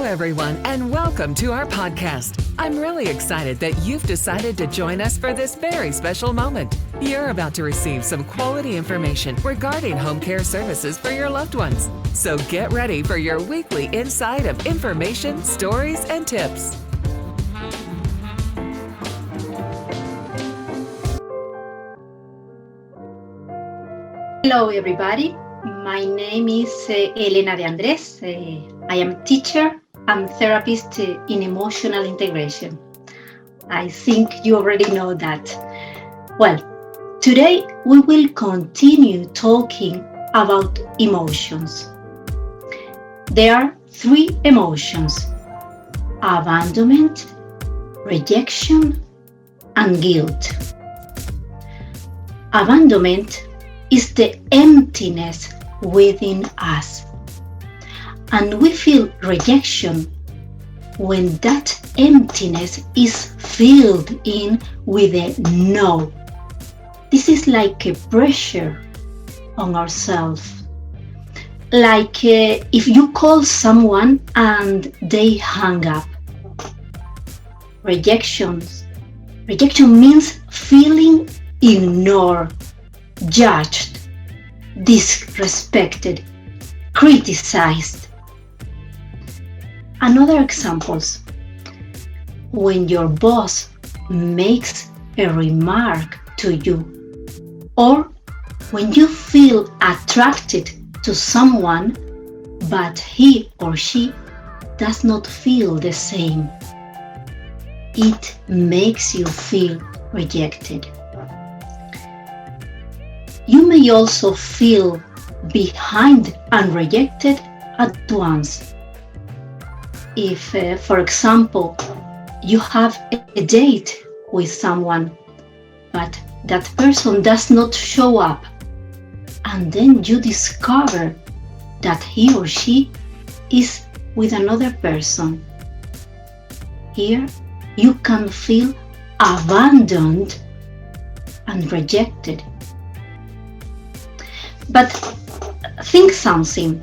everyone, and welcome to our podcast. I'm really excited that you've decided to join us for this very special moment. You're about to receive some quality information regarding home care services for your loved ones. So get ready for your weekly insight of information, stories, and tips. Hello, everybody. My name is Elena De Andres. I am teacher and therapist in emotional integration. I think you already know that. Well, today we will continue talking about emotions. There are three emotions: abandonment, rejection, and guilt. Abandonment is the emptiness within us. And we feel rejection when that emptiness is filled in with a no. This is like a pressure on ourselves. Like if you call someone and they hang up. Rejection means feeling ignored, judged, disrespected, criticized. Another examples: when your boss makes a remark to you, or when you feel attracted to someone but he or she does not feel the same. It makes you feel rejected. You may also feel behind and rejected at once. If, for example, you have a date with someone, but that person does not show up, and then you discover that he or she is with another person. Here, you can feel abandoned and rejected. But think something.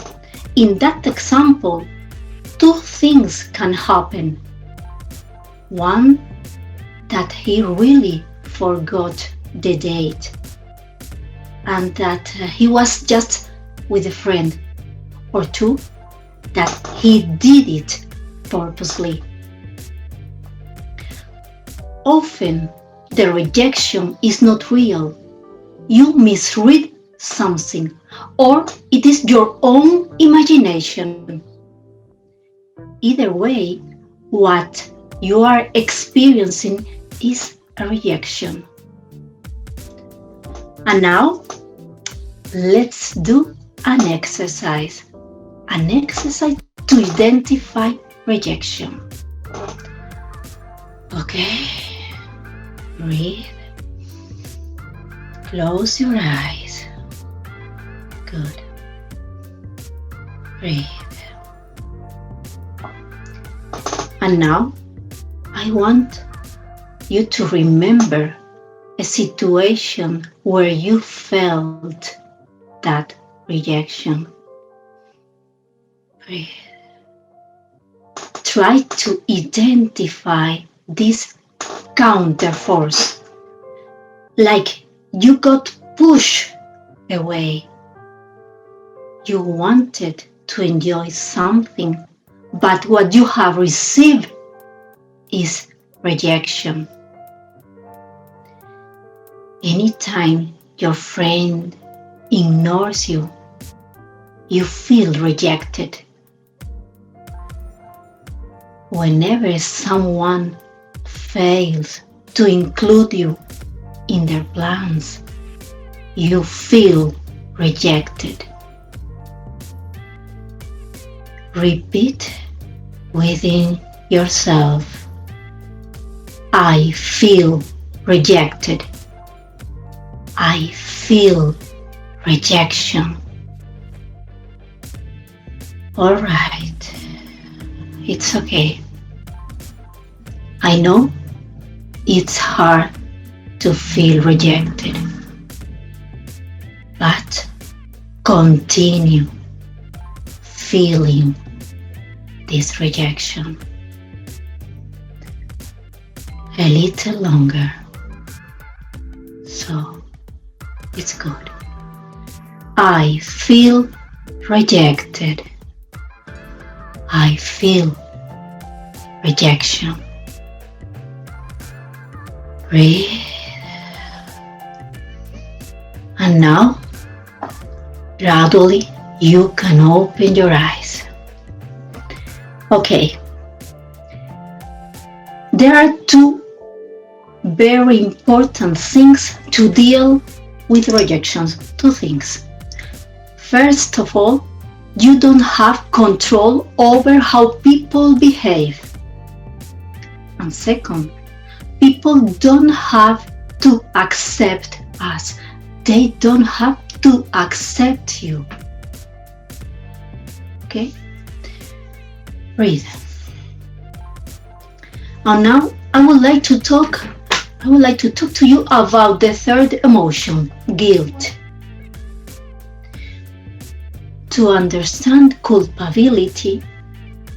In that example, two things can happen. One, that he really forgot the date and that he was just with a friend. Or two, that he did it purposely. Often, the rejection is not real. You misread something, or it is your own imagination. Either way, what you are experiencing is a rejection. And now, let's do an exercise to identify rejection. Okay, breathe, close your eyes. Good. Breathe. And now, I want you to remember a situation where you felt that rejection. Breathe. Try to identify this counterforce, like you got pushed away. You wanted to enjoy something, but what you have received is rejection. Anytime your friend ignores you, you feel rejected. Whenever someone fails to include you in their plans, you feel rejected. Repeat within yourself: I feel rejected. I feel rejection. All right, it's okay. I know it's hard to feel rejected, but continue feeling this rejection. A little longer. So it's good. I feel rejected. I feel rejection. Breathe. And now, gradually, you can open your eyes. Okay. There are two very important things to deal with rejections. Two things. First of all, you don't have control over how people behave. And second, people don't have to accept us. They don't have to accept you. Okay? Breathe. And now I would like to talk to you about the third emotion, guilt. To understand culpability,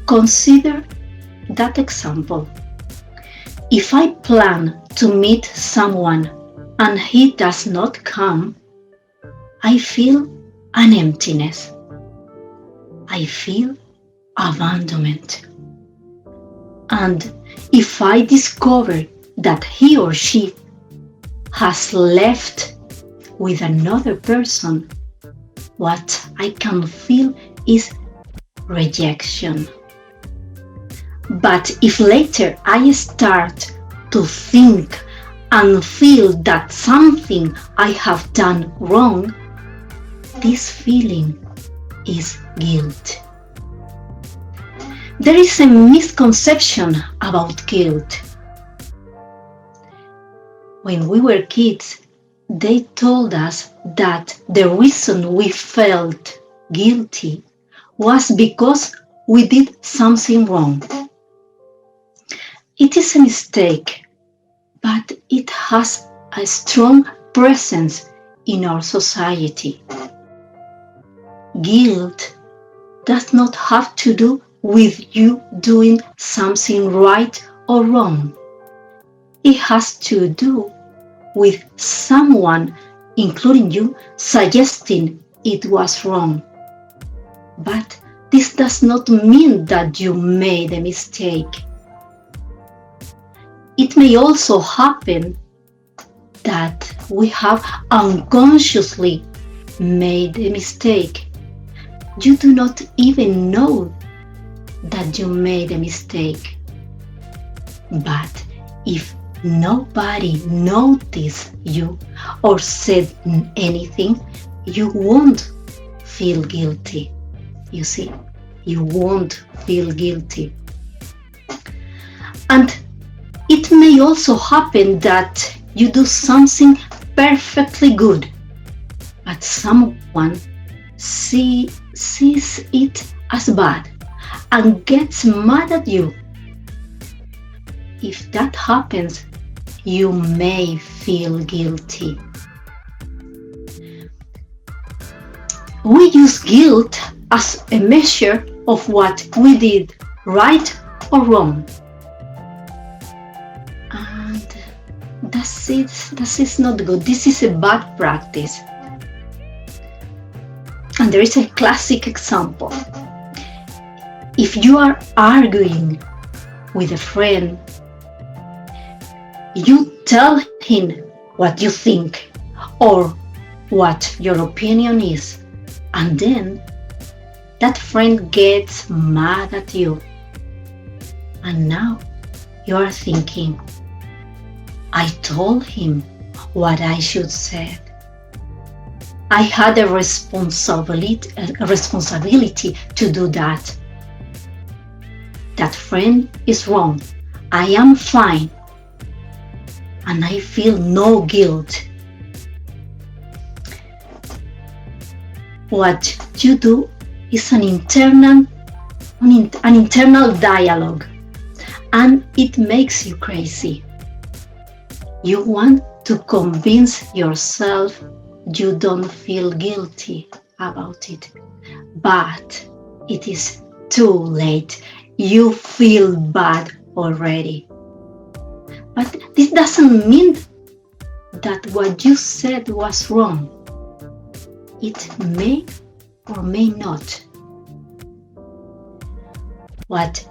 consider that example. If I plan to meet someone and he does not come, I feel an emptiness. I feel abandonment. And if I discover that he or she has left with another person, what I can feel is rejection. But if later I start to think and feel that something I have done wrong, this feeling is guilt. There is a misconception about guilt. When we were kids, they told us that the reason we felt guilty was because we did something wrong. It is a mistake, but it has a strong presence in our society. Guilt does not have to do with you doing something right or wrong. It has to do with someone, including you, suggesting it was wrong. But this does not mean that you made a mistake. It may also happen that we have unconsciously made a mistake. You do not even know that you made a mistake. But if nobody noticed you or said anything, you won't feel guilty. You see, you won't feel guilty. And it may also happen that you do something perfectly good, but someone sees it as bad and gets mad at you. If that happens, you may feel guilty. We use guilt as a measure of what we did right or wrong. And that is not good. This is a bad practice. And there is a classic example. If you are arguing with a friend, you tell him what you think or what your opinion is, and then that friend gets mad at you. And now you are thinking, I told him what I should say. I had a responsibility to do that. That friend is wrong. I am fine. And I feel no guilt. What you do is an internal dialogue, and it makes you crazy. You want to convince yourself you don't feel guilty about it, but it is too late. you feel bad already. But this doesn't mean that what you said was wrong. It may or may not. What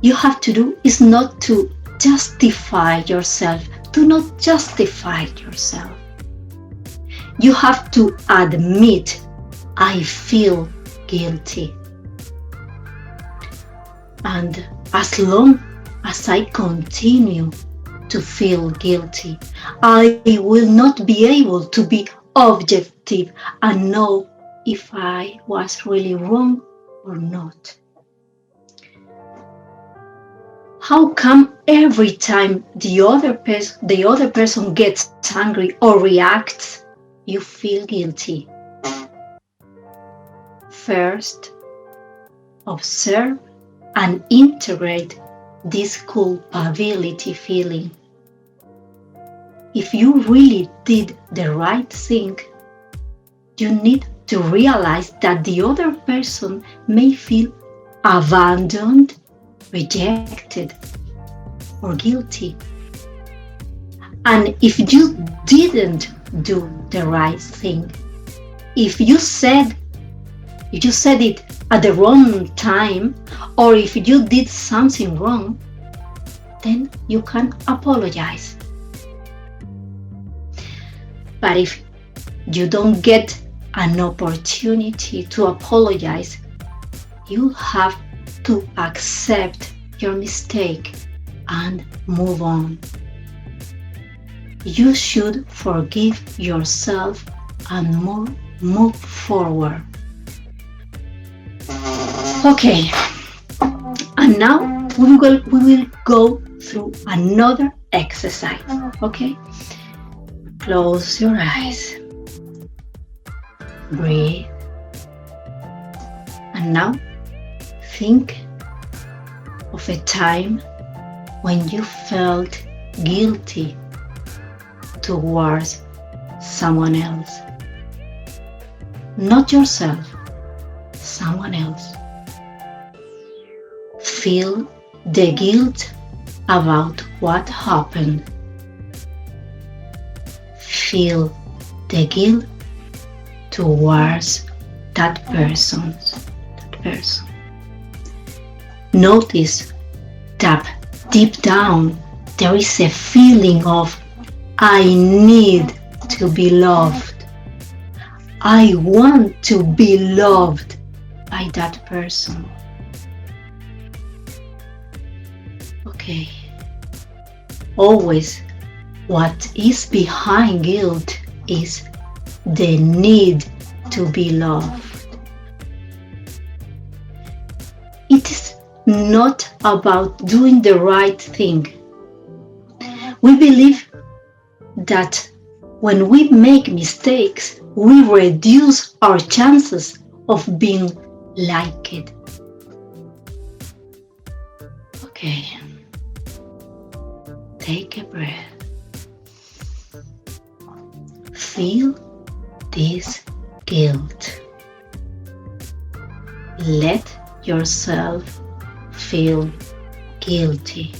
you have to do is not to justify yourself. Do not justify yourself. You have to admit, I feel guilty. And as long as I continue to feel guilty, I will not be able to be objective and know if I was really wrong or not. How come every time the other person gets angry or reacts, you feel guilty? First, observe and integrate this culpability feeling. If you really did the right thing, you need to realize that the other person may feel abandoned, rejected, or guilty. And if you didn't do the right thing, if you said it at the wrong time, or if you did something wrong, then you can apologize. But if you don't get an opportunity to apologize, you have to accept your mistake and move on. You should forgive yourself and move forward. Okay, and now we will go through another exercise. Okay, close your eyes, breathe, and now think of a time when you felt guilty towards someone else. Not yourself, someone else. Feel the guilt about what happened. Feel the guilt towards that person. Notice that deep down there is a feeling of I need to be loved. I want to be loved by that person. Okay. Always what is behind guilt is the need to be loved. It is not about doing the right thing. We believe that when we make mistakes, we reduce our chances of being liked. Okay. Take a breath. Feel this guilt. Let yourself feel guilty.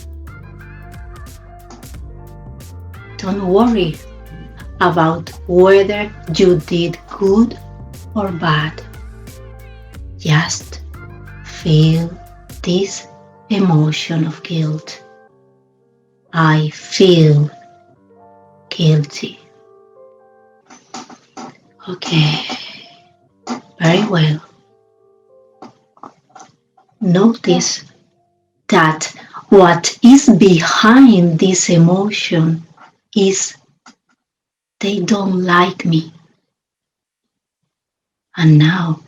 Don't worry about whether you did good or bad. Just feel this emotion of guilt. I feel guilty. Okay, very well. Notice that what is behind this emotion is they don't like me. And now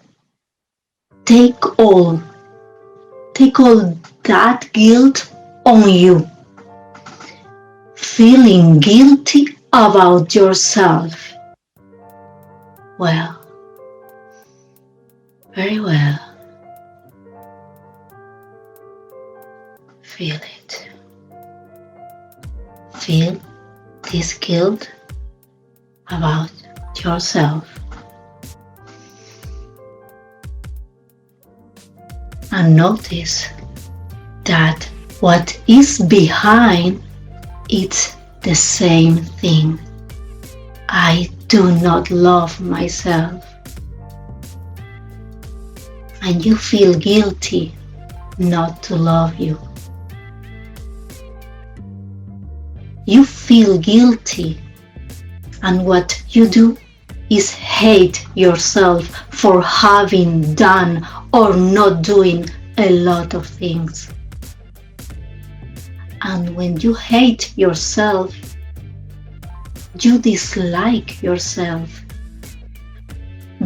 take all that guilt on you. Feeling guilty about yourself. Well, very well. Feel it. Feel this guilt about yourself. And notice that what is behind it's the same thing. I do not love myself. And you feel guilty not to love you. You feel guilty, and what you do is hate yourself for having done or not doing a lot of things. And when you hate yourself, you dislike yourself.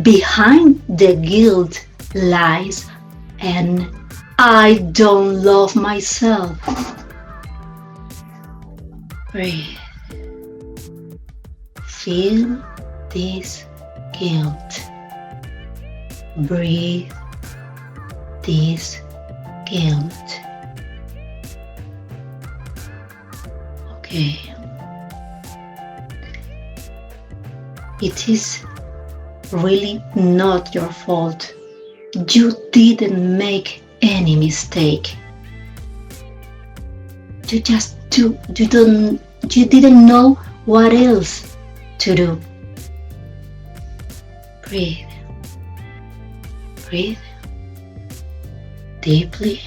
Behind the guilt lies an I don't love myself. Breathe. Feel this guilt. Breathe this guilt. Okay. It is really not your fault. You didn't make any mistake. You didn't know what else to do. Breathe. Breathe deeply.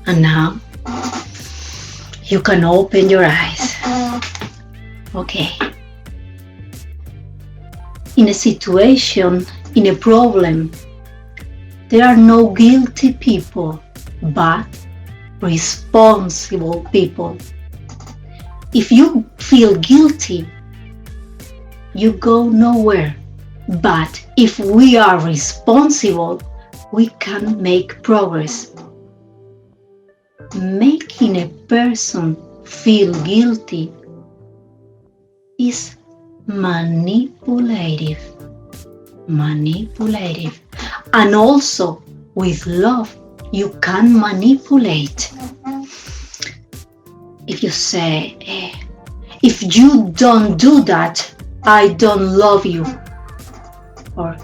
And now you can open your eyes. Okay. In a situation, in a problem, there are no guilty people, but responsible people. If you feel guilty, you go nowhere. But if we are responsible, we can make progress. Making a person feel guilty is manipulative. And also with love, you can manipulate. If you say, if you don't do that, I don't love you. Or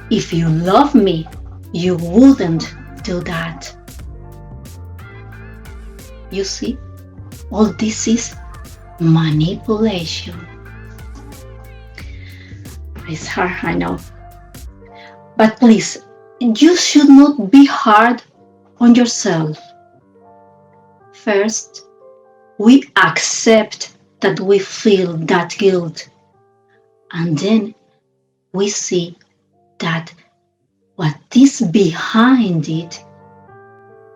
if you love me, you wouldn't do that. You see, all this is manipulation. It's hard, I know. But please, you should not be hard on yourself. First, we accept that we feel that guilt. And then we see that what is behind it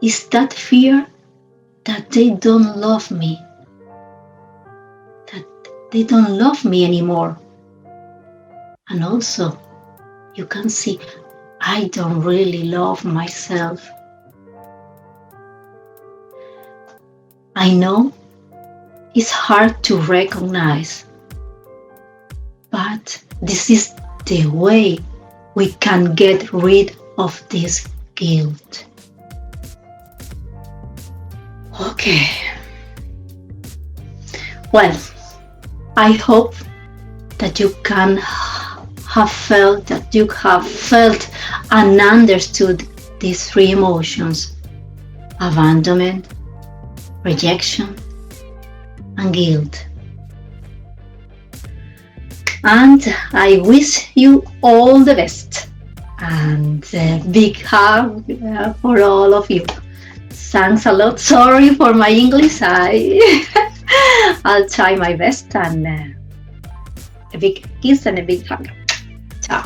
is that fear that they don't love me. That they don't love me anymore. And also, you can see, I don't really love myself. I know it's hard to recognize, but this is the way we can get rid of this guilt. Okay. Well, I hope that you have felt and understood these three emotions: abandonment, rejection, and guilt. And I wish you all the best, and a big hug for all of you. Thanks a lot. Sorry for my English. I'll try my best, and a big kiss and a big hug. Ciao.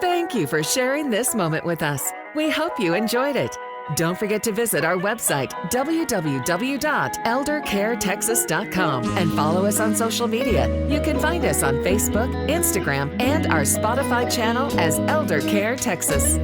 Thank you for sharing this moment with us. We hope you enjoyed it. Don't forget to visit our website, www.eldercaretexas.com, and follow us on social media. You can find us on Facebook, Instagram, and our Spotify channel as Eldercare Texas.